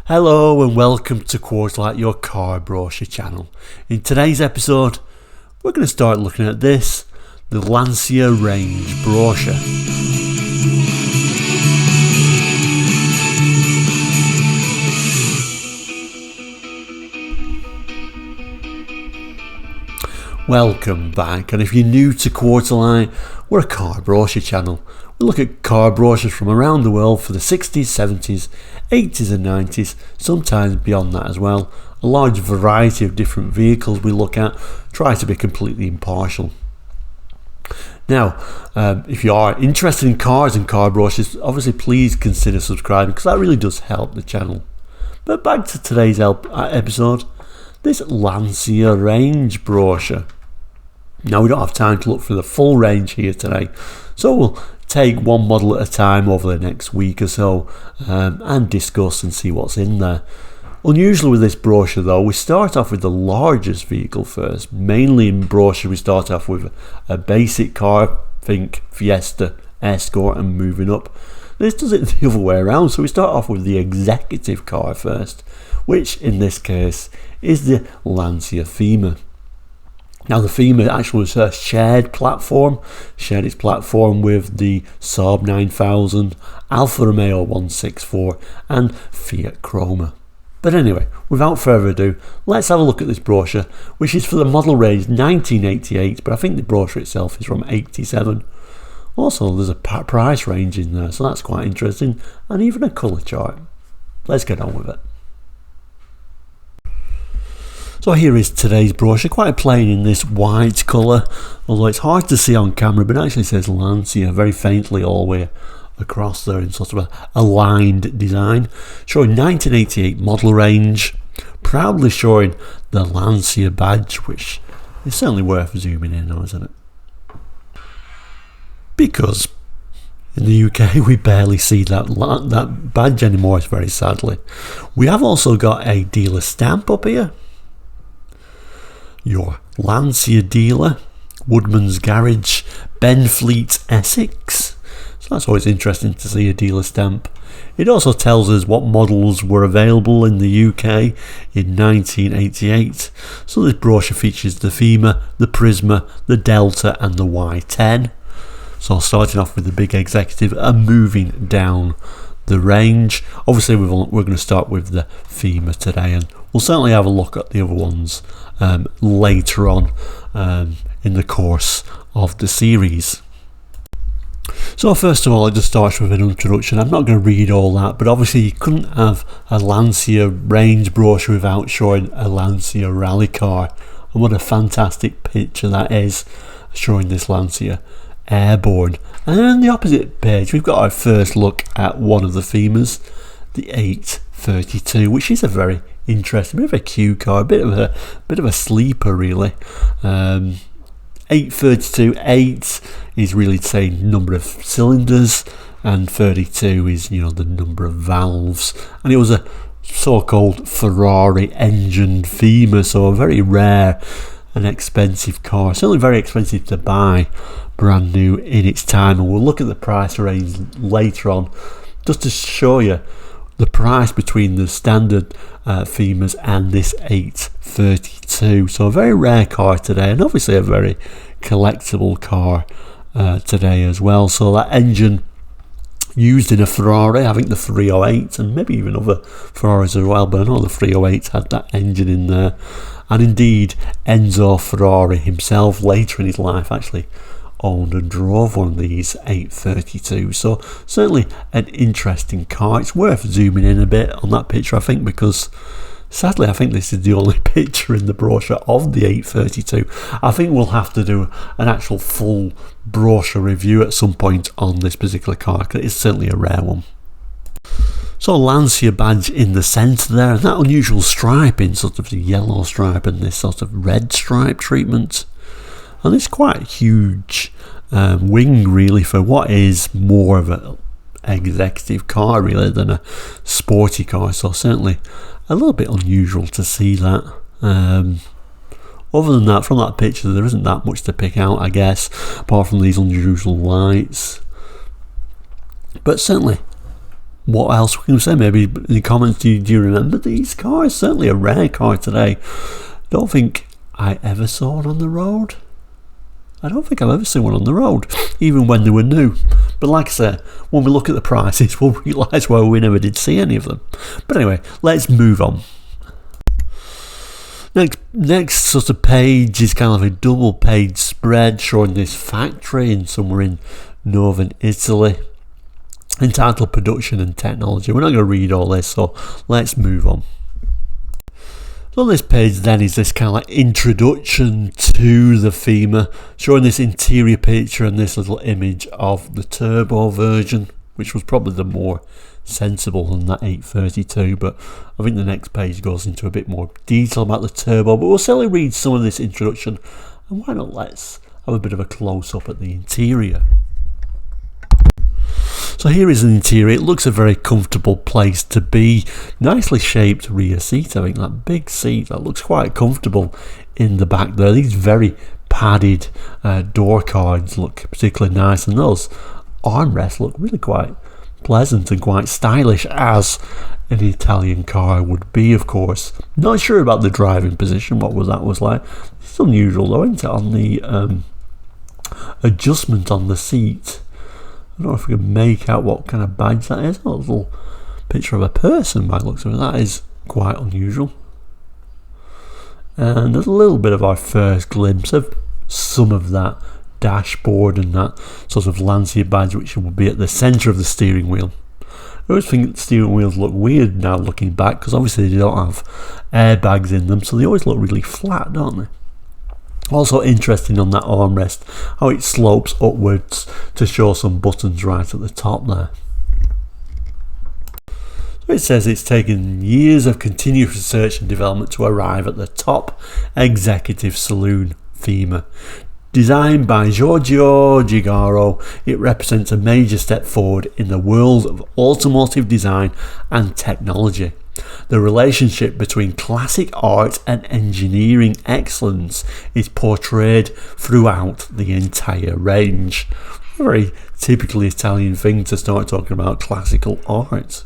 Hello and welcome to Quartzlight, your car brochure channel. In today's episode, we're going to start looking at this, the Lancia range brochure. Welcome back, and if you're new to Quartzlight, we're a car brochure channel. We look at car brochures from around the world for the 60s, 70s, 80s and 90s, sometimes beyond that as well. A large variety of different vehicles we look at, try to be completely impartial. Now, if you are interested in cars and car brochures, obviously please consider subscribing because that really does help the channel. But back to today's episode, this Lancia range brochure. Now we don't have time to look for the full range here today, so we'll take one model at a time over the next week or so and discuss and see what's in there. Unusually with this brochure though, we start off with the largest vehicle first. Mainly in brochure we start off with a basic car, think Fiesta, Escort, and moving up. This does it the other way around, so we start off with the executive car first, which in this case is the Lancia Thema. Now the Thema actually was a shared its platform with the Saab 9000, Alfa Romeo 164 and Fiat Croma. But anyway, without further ado, let's have a look at this brochure, which is for the model range 1988, but I think the brochure itself is from 87. Also, there's a price range in there, so that's quite interesting, and even a colour chart. Let's get on with it. So here is today's brochure, quite plain in this white colour, although it's hard to see on camera, but it actually says Lancia very faintly all the way across there in sort of a lined design, showing 1988 model range, proudly showing the Lancia badge, which is certainly worth zooming in on, isn't it? Because in the UK we barely see that badge anymore, very sadly. We have also got a dealer stamp up here. Your Lancia dealer, Woodman's Garage, Benfleet, Essex. So that's always interesting to see a dealer stamp. It also tells us what models were available in the UK in 1988. So this brochure features the Thema, the Prisma, the Delta and the Y10. So starting off with the big executive and moving down the range. Obviously we're going to start with the Thema today, and we'll certainly have a look at the other ones later on in the course of the series. So first of all, it just starts with an introduction. I'm not going to read all that, but obviously you couldn't have a Lancia range brochure without showing a Lancia rally car, and what a fantastic picture that is, showing this Lancia Airborne. And then on the opposite page we've got our first look at one of the Themas, the 832, which is a very interesting, bit of a Q car, a bit of a sleeper really. 832, 8 is really saying number of cylinders, and 32 is, you know, the number of valves, and it was a so-called Ferrari engined Thema, so a very rare and expensive car, certainly very expensive to buy brand new in its time, and we'll look at the price range later on just to show you the price between the standard Themas and this 832. So a very rare car today, and obviously a very collectible car today as well. So that engine used in a Ferrari, I think the 308 and maybe even other Ferraris as well, but I know the 308 had that engine in there. And indeed Enzo Ferrari himself later in his life actually owned and drove one of these 832, so certainly an interesting car. It's worth zooming in a bit on that picture, I think, because sadly I think this is the only picture in the brochure of the 832. I think we'll have to do an actual full brochure review at some point on this particular car, because it's certainly a rare one. So Lancia badge in the centre there, and that unusual striping, sort of the yellow stripe and this sort of red stripe treatment. And it's quite a huge wing really for what is more of an executive car really than a sporty car, so certainly a little bit unusual to see that. Other than that, from that picture there isn't that much to pick out, I guess, apart from these unusual lights. But certainly what else we can say? Maybe in the comments, do you remember these cars? Certainly a rare car today. Don't think I ever saw one on the road. I don't think I've ever seen one on the road, even when they were new. But like I said, when we look at the prices, we'll realise why we never did see any of them. But anyway, let's move on. Next sort of page is kind of a double page spread showing this factory in somewhere in northern Italy, entitled Production and Technology. We're not going to read all this, so let's move on. So on this page then is this kind of like introduction to the Thema, showing this interior picture and this little image of the turbo version, which was probably the more sensible than that 832, but I think the next page goes into a bit more detail about the turbo, but we'll certainly read some of this introduction, and why not let's have a bit of a close-up at the interior. So here is an interior. It looks a very comfortable place to be. Nicely shaped rear seat. I think that big seat, that looks quite comfortable in the back there. These very padded door cards look particularly nice, and those armrests look really quite pleasant and quite stylish, as an Italian car would be, of course. Not sure about the driving position, what that was like. It's unusual though, isn't it, on the adjustment on the seat. I don't know if we can make out what kind of badge that is. A little picture of a person by the looks of it. That is quite unusual. And there's a little bit of our first glimpse of some of that dashboard and that sort of Lancia badge, which will be at the centre of the steering wheel. I always think the steering wheels look weird now looking back, because obviously they don't have airbags in them, so they always look really flat, don't they? Also interesting on that armrest, how it slopes upwards to show some buttons right at the top there. So it says it's taken years of continuous research and development to arrive at the top executive saloon Thema. Designed by Giorgio Gigaro, it represents a major step forward in the world of automotive design and technology. The relationship between classic art and engineering excellence is portrayed throughout the entire range. A very typically Italian thing to start talking about classical art.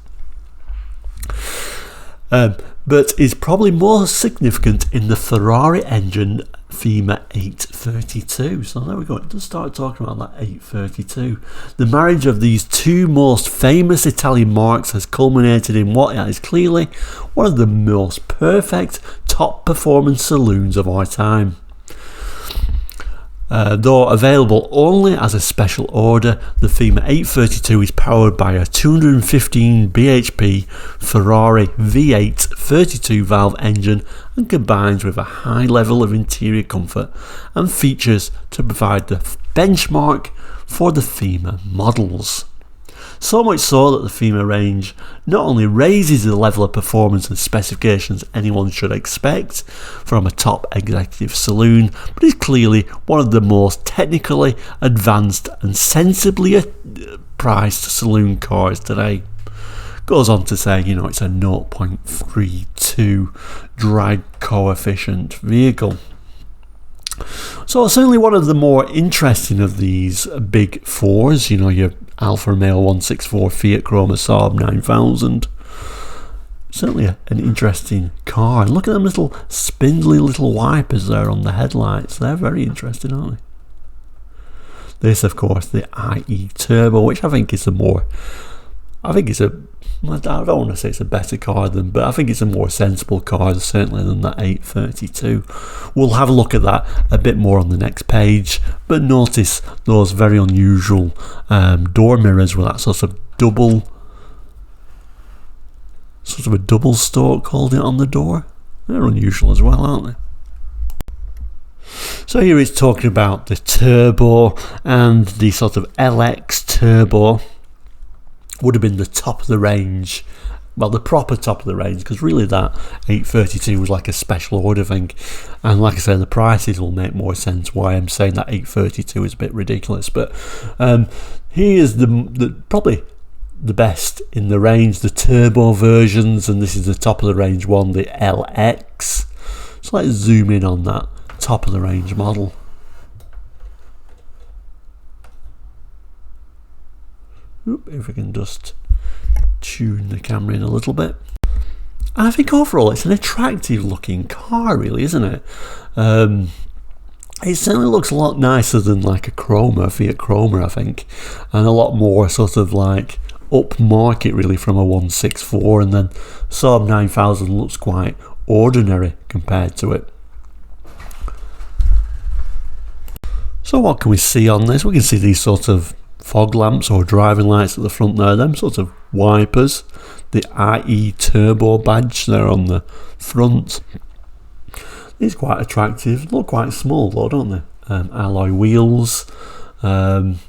But is probably more significant in the Ferrari engine Thema 832. So there we go, let's start talking about that 832. The marriage of these two most famous Italian marques has culminated in what is clearly one of the most perfect top performance saloons of our time. Though available only as a special order, the Thema 832 is powered by a 215 bhp Ferrari V8 32 valve engine and combines with a high level of interior comfort and features to provide the benchmark for the Thema models. So much so that the Thema range not only raises the level of performance and specifications anyone should expect from a top executive saloon, but is clearly one of the most technically advanced and sensibly priced saloon cars today. Goes on to say, you know, it's a 0.32 drag coefficient vehicle. So certainly one of the more interesting of these big fours, you know, your Alfa Romeo 164, Fiat Croma, Saab 9000. Certainly an interesting car. And look at them little spindly little wipers there on the headlights. They're very interesting, aren't they? This, of course, the IE Turbo, which I think is I don't want to say it's a better car than, but I think it's a more sensible car certainly than that 832. We'll have a look at that a bit more on the next page, but notice those very unusual door mirrors with that sort of a double stalk holding it on the door. They're unusual as well, aren't they? So here it's talking about the turbo, and the sort of LX turbo would have been the top of the range, well, the proper top of the range, because really that 832 was like a special order thing, and like I said, the prices will make more sense why I'm saying that 832 is a bit ridiculous. But here's the probably the best in the range, the turbo versions, and this is the top of the range one, the LX. So let's zoom in on that top of the range model. If we can just tune the camera in a little bit. And I think overall it's an attractive looking car, really, isn't it? It certainly looks a lot nicer than like a Fiat Chroma, I think, and a lot more sort of like upmarket really from a 164, and then Saab 9000 looks quite ordinary compared to it. So what can we see on this? We can see these sort of fog lamps or driving lights at the front there, them sort of wipers, the IE turbo badge there on the front. These are quite attractive, look quite small though, don't they? Alloy wheels, and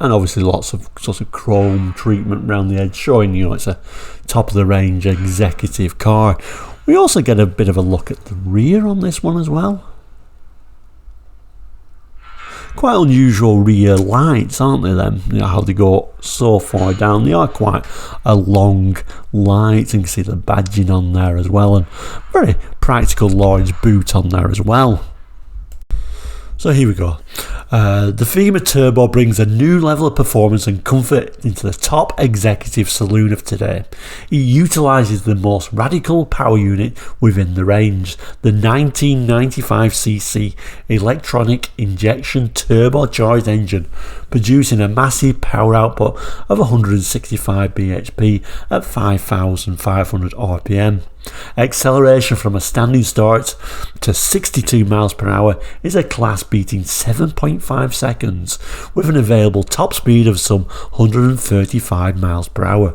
obviously lots of sort of chrome treatment around the edge, showing it's a top of the range executive car. We also get a bit of a look at the rear on this one as well. Quite unusual rear lights, aren't they, them? How they go so far down. They are quite a long light. You can see the badging on there as well, and very practical large boot on there as well. So here we go. The Thema Turbo brings a new level of performance and comfort into the top executive saloon of today. It utilises the most radical power unit within the range, the 1995cc electronic injection turbocharged engine, producing a massive power output of 165 bhp at 5,500 rpm. Acceleration from a standing start to 62 miles per hour is a class-beating 7.5 seconds, with an available top speed of some 135 miles per hour.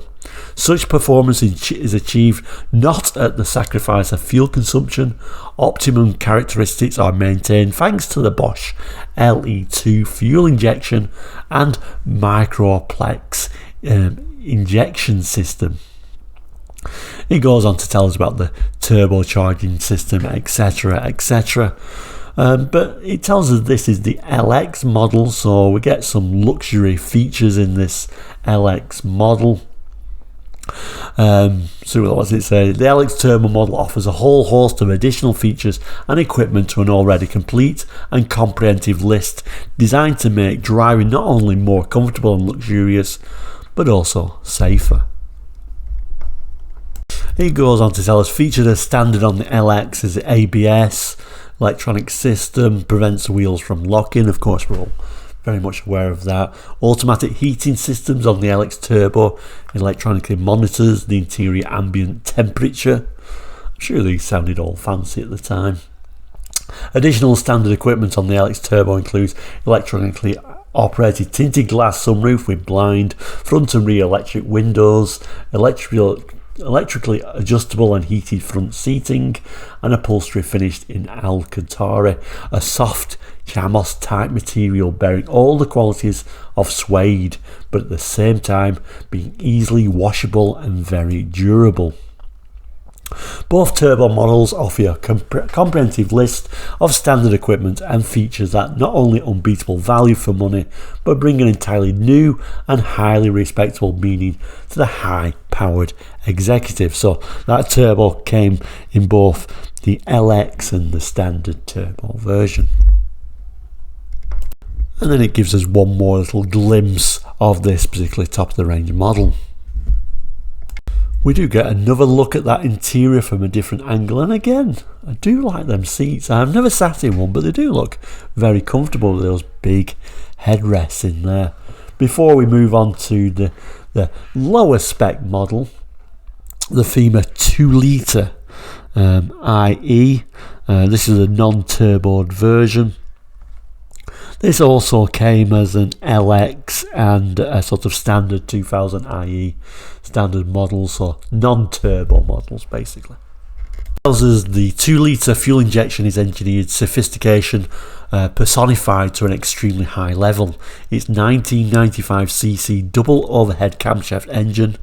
Such performance is achieved not at the sacrifice of fuel consumption. Optimum characteristics are maintained thanks to the Bosch LE2 fuel injection and microplex injection system. It goes on to tell us about the turbocharging system, etc, etc. But it tells us this is the LX model, so we get some luxury features in this LX model. So what does it say? The LX Turbo model offers a whole host of additional features and equipment to an already complete and comprehensive list, designed to make driving not only more comfortable and luxurious, but also safer. It goes on to tell us featured as standard on the LX is the ABS, electronic system, prevents the wheels from locking. Of course, we're all very much aware of that. Automatic heating systems on the LX Turbo, electronically monitors the interior ambient temperature. I'm sure these sounded all fancy at the time. Additional standard equipment on the LX Turbo includes electronically operated tinted glass sunroof with blind, front and rear electric windows, electrically adjustable and heated front seating, and upholstery finished in Alcantara, a soft Chamos type material bearing all the qualities of suede, but at the same time being easily washable and very durable. Both turbo models offer a comprehensive list of standard equipment and features that not only unbeatable value for money, but bring an entirely new and highly respectable meaning to the high-powered executive. So that turbo came in both the LX and the standard turbo version. And then it gives us one more little glimpse of this particularly top-of-the-range model. We do get another look at that interior from a different angle, and again, I do like them seats. I've never sat in one, but they do look very comfortable with those big headrests in there. Before we move on to the lower spec model, the Thema 2 litre IE. This is a non-turboed version. This also came as an LX and a sort of standard 2000 IE standard model, so non-turbo models basically. Tells us the 2 litre fuel injection is engineered sophistication personified to an extremely high level. Its 1995cc double overhead camshaft engine,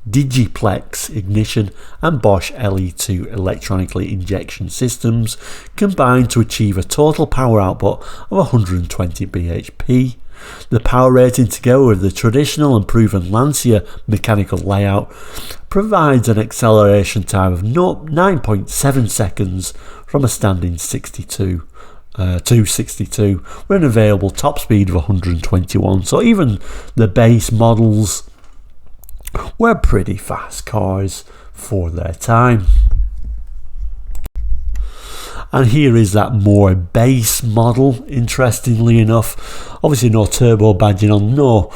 Digiplex ignition and Bosch LE2 electronically injection systems combine to achieve a total power output of 120 bhp. The power rating, together with the traditional and proven Lancia mechanical layout, provides an acceleration time of 9.7 seconds from a standing 62 with an available top speed of 121. So even the base models were pretty fast cars for their time. And here is that more base model, interestingly enough. Obviously no turbo badging on, no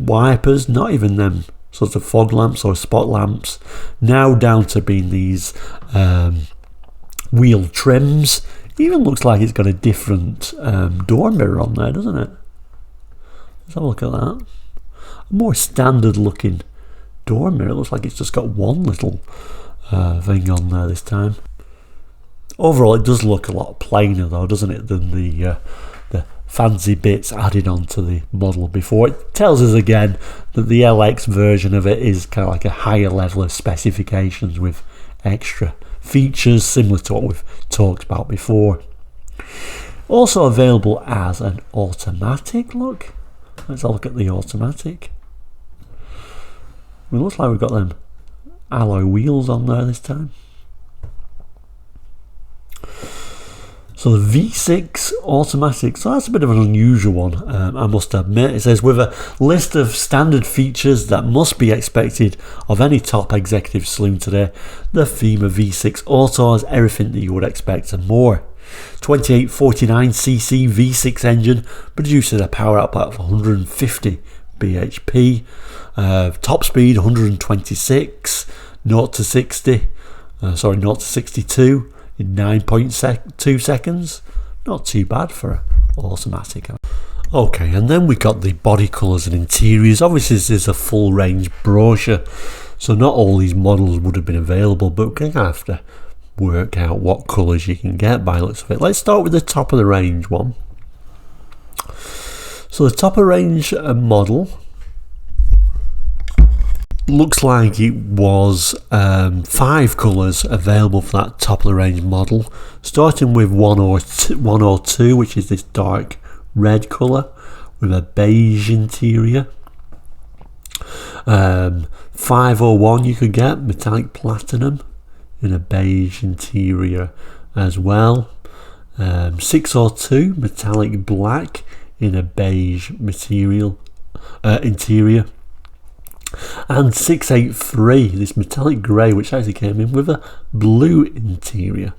wipers, not even them sorts of fog lamps or spot lamps. Now down to being these wheel trims. Even looks like it's got a different door mirror on there, doesn't it? Let's have a look at that. A more standard looking door mirror. It looks like it's just got one little thing on there this time. Overall, it does look a lot plainer though, doesn't it, than the fancy bits added onto the model before. It tells us again that the LX version of it is kind of like a higher level of specifications with extra features similar to what we've talked about before. Also available as an automatic. Look, let's have a look at the automatic. It looks like we've got them alloy wheels on there this time. So the V6 automatic, so that's a bit of an unusual one, I must admit. It says, with a list of standard features that must be expected of any top executive saloon today, the Thema V6 Auto has everything that you would expect and more. 2849cc V6 engine produces a power output of 150 bhp, top speed 126, 0 to 62 in 9.2 seconds. Not too bad for an automatic. Okay, and then we got the body colours and interiors. Obviously this is a full range brochure, so not all these models would have been available, but we're going to have to work out what colours you can get by the looks of it. Let's start with the top of the range one. So the top of range model looks like it was 5 colours available for that top of the range model, starting with 102, which is this dark red colour with a beige interior. 501 you could get metallic platinum in a beige interior as well. 602 metallic black in a beige material interior. And 683, this metallic grey, which actually came in with a blue interior.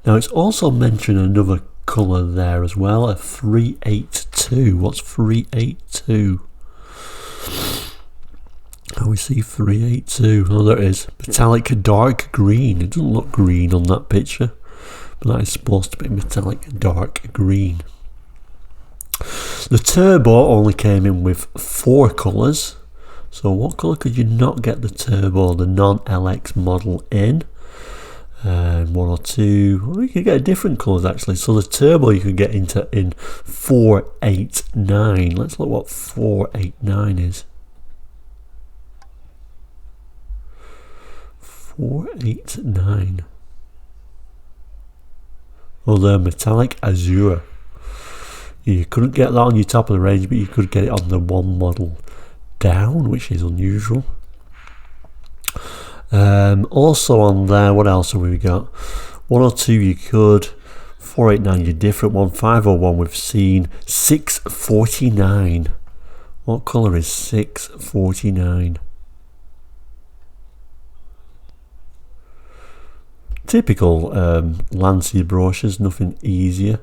Now it's also mentioned another colour there as well, a 382. What's 382? Oh, we see 382. Oh, there it is. Metallic dark green. It doesn't look green on that picture, but that is supposed to be metallic dark green. The turbo only came in with 4 colours. So what colour could you not get the turbo, the non-LX model in? 102, well, you could get different colours actually. So the turbo you could get into in 489. Let's look what 489 is. 489. Oh, the metallic azure. You couldn't get that on your top of the range, but you could get it on the one model down, which is unusual. Also on there, what else have we got? 102 you could, 489 your different one, 501 we've seen, 649. What colour is 649? Typical Lancia brochures, nothing easier.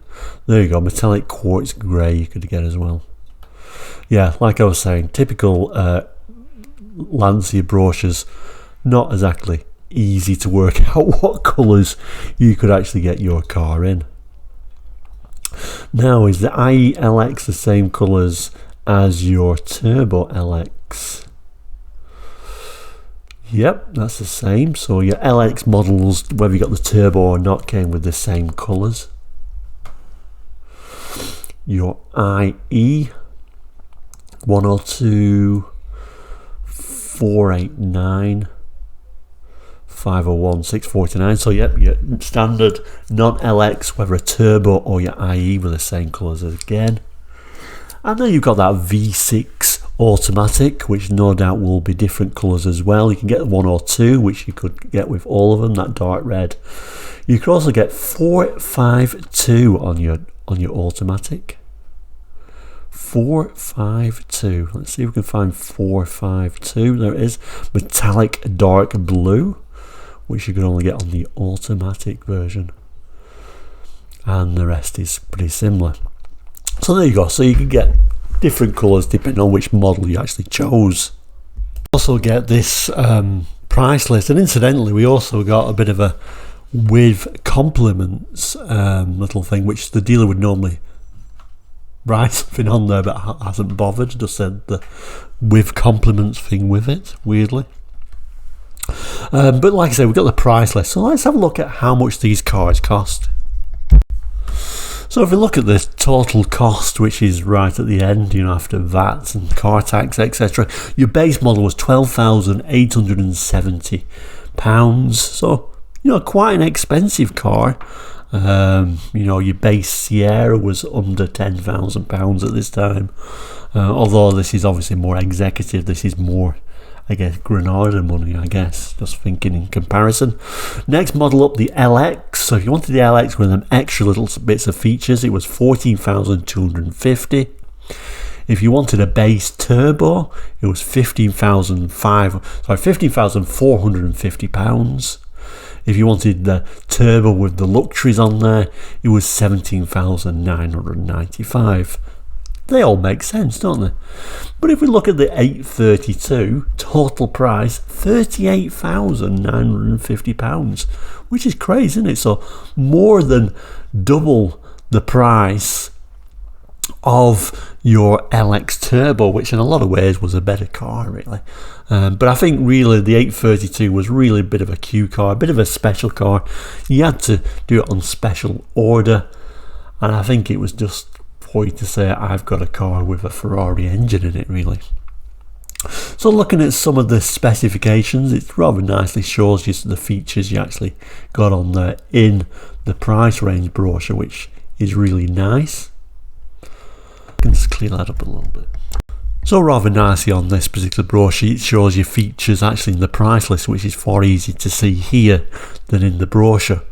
There you go, metallic quartz grey you could get as well. Yeah, like I was saying, typical Lancia brochures, not exactly easy to work out what colours you could actually get your car in. Now, is the IE LX the same colours as your Turbo LX? Yep, that's the same. So your LX models, whether you got the Turbo or not, came with the same colours. Your IE 102, 489, 501, 649. So yep, your standard non-LX, whether a turbo or your IE, were the same colours again. And then you've got that V6 automatic, which no doubt will be different colours as well. You can get the 102, which you could get with all of them, that dark red. You could also get 452 on your automatic. 452. Let's see if we can find 452. There it is. Metallic dark blue, which you can only get on the automatic version. And the rest is pretty similar. So there you go. So you can get different colours depending on which model you actually chose. Also get this price list, and incidentally we also got a bit of a with compliments little thing, which the dealer would normally write something on there but hasn't bothered, just said the with compliments thing with it, weirdly. But like I say, we've got the price list, so let's have a look at how much these cars cost. So if we look at the total cost, which is right at the end, you know, after VAT and car tax, etc., your base model was £12,870. So, you know, quite an expensive car. You know, your base Sierra was under £10,000 at this time. Although this is obviously more executive, this is more, I guess, Granada money, I guess, just thinking in comparison. Next model up, the LX. So if you wanted the LX with them extra little bits of features, it was £14,250. If you wanted a base turbo, it was £15,450. If you wanted the turbo with the luxuries on there, it was £17,995. They all make sense, don't they? But if we look at the 832, total price £38,950, which is crazy, isn't it? So more than double the price of your LX Turbo, which in a lot of ways was a better car, really. But I think really the 832 was really a bit of a Q car, a bit of a special car. You had to do it on special order, and I think it was just for you to say, I've got a car with a Ferrari engine in it, really. So looking at some of the specifications, it rather nicely shows you the features you actually got on there in the price range brochure, which is really nice. I can just clear that up a little bit. So rather nicely on this particular brochure, it shows you features actually in the price list, which is far easier to see here than in the brochure.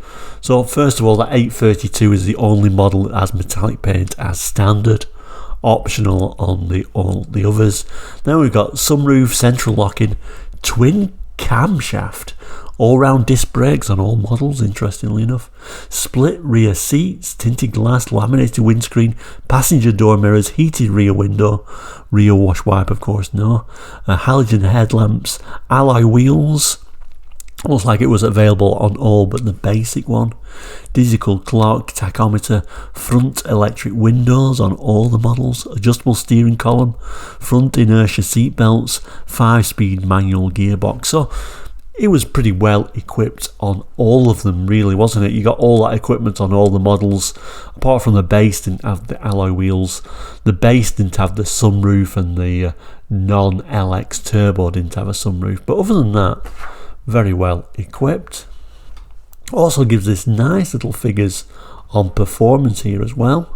So first of all, the 832 is the only model that has metallic paint as standard, optional on all the others. Then we've got sunroof, central locking, twin camshaft, all-round disc brakes on all models, interestingly enough, split rear seats, tinted glass, laminated windscreen, passenger door mirrors, heated rear window, rear wash wipe of course, no, halogen headlamps, alloy wheels. Looks like it was available on all but the basic one. Digital clock, tachometer, front electric windows on all the models, adjustable steering column, front inertia seat belts, 5-speed manual gearbox. So it was pretty well equipped on all of them, really, wasn't it? You got all that equipment on all the models, apart from the base didn't have the alloy wheels. The base didn't have the sunroof, and the non-LX Turbo didn't have a sunroof. But other than that, very well equipped. Also gives this nice little figures on performance here as well.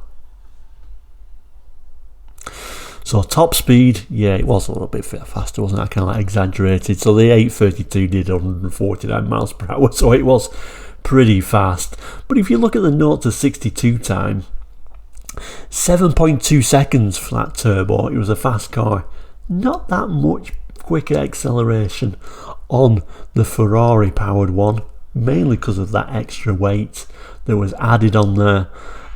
So top speed, yeah, it was a little bit faster, wasn't it? I kind of like exaggerated. So the 832 did 149 miles per hour, so it was pretty fast. But if you look at the 0 to 62 time, 7.2 seconds for that turbo. It was a fast car. Not that much quicker acceleration on the Ferrari powered one, mainly because of that extra weight that was added on there,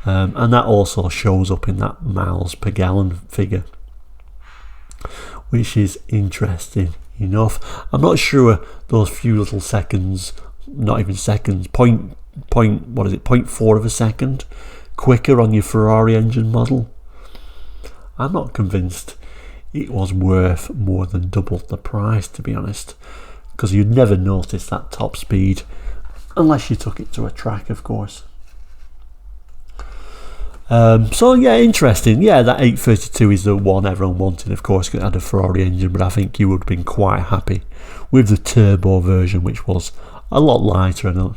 and that also shows up in that miles per gallon figure, which is interesting enough. I'm not sure those few little seconds, not even seconds, what is it, 0.4 of a second quicker on your Ferrari engine model. I'm not convinced it was worth more than double the price, to be honest, because you'd never notice that top speed unless you took it to a track, of course. So yeah, interesting. Yeah, that 832 is the one everyone wanted, of course, it had a Ferrari engine, but I think you would have been quite happy with the turbo version, which was a lot lighter and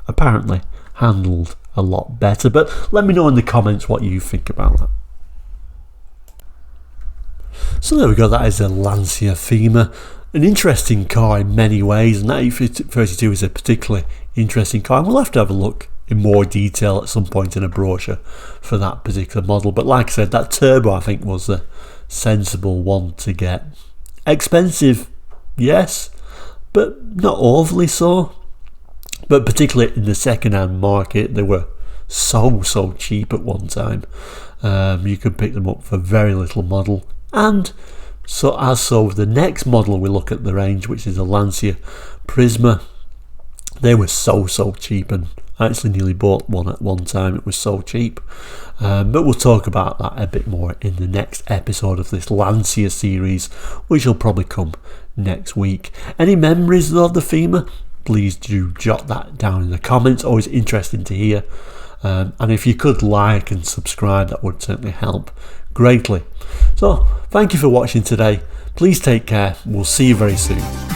apparently handled a lot better. But let me know in the comments what you think about that. So there we go, that is a Lancia Thema. An interesting car in many ways, and that 832 is a particularly interesting car, and we'll have to have a look in more detail at some point in a brochure for that particular model. But like I said, that turbo I think was a sensible one to get. Expensive, yes, but not overly so. But particularly in the second-hand market, they were so cheap at one time. You could pick them up for very little model. And so with the next model we look at the range, which is the Lancia Prisma, they were so cheap, and I actually nearly bought one at one time. It was so cheap. But we'll talk about that a bit more in the next episode of this Lancia series, which will probably come next week. Any memories of the Thema? Please do jot that down in the comments. Always interesting to hear. And if you could like and subscribe, that would certainly help greatly. So thank you for watching today. Please take care. We'll see you very soon.